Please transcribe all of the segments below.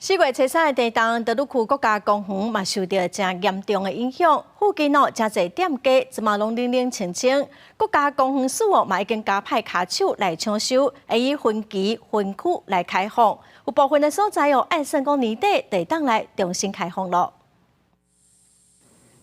4月初3的地震，德鲁区国家公园嘛受到真严重的影响，附近真侪店家即嘛拢冷冷清清。国家公园署嘛已经加派卡手来抢修，会以分期分区来开放。有部分的所在按算讲年底地当来重新开放咯。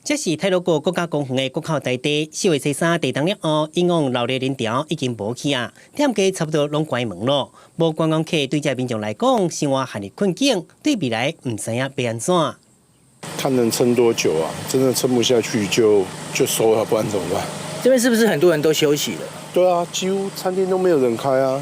这是泰鲁阁国家公园的国口台地，4月初3地震了后，以往闹热人潮已经无去啊，店家差不多拢关门咯。无观光客对这民众来讲，生活陷入困境，对未来唔知影要安怎。看能撑多久啊？真的撑不下去就收了，不然怎么办？这边是不是很多人都休息了？对啊，几乎餐厅都没有人开啊。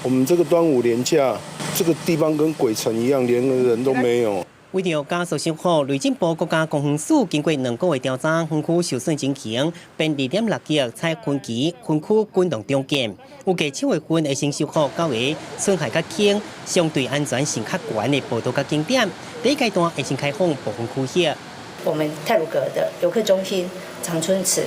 我们这个端午连假，这个地方跟鬼城一样，连个人都没有。 为了加速修复，内政部国家公园署经过2个月调查，分区受损情形，并2.6亿采分期分区滚动重建，预计7月份会先修复9个损害较轻、相对安全性较悬的步道甲景点。第一阶段会先开放部分区域。我们太鲁阁的游客中心、长春池，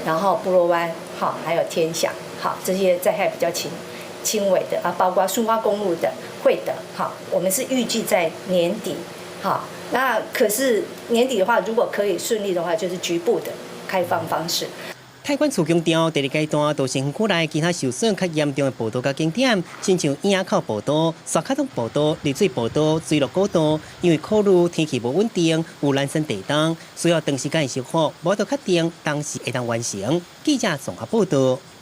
然后部落湾，好，还有天祥，好，这些灾害比较轻微的啊，包括苏花公路的惠德，好，我们是预计在年底。 好，那可是年底的话，如果可以顺利的话，就是局部的开放方式。太管处强调，第二阶段都是区内其他受损较严重的步道甲景点，亲像堰仔口步道、沙卡洞步道、丽水步道、水落古道，因为考虑天气无稳定，有烂山地动，需要长时间修复，无得确定当时会当完成。记者综合报道。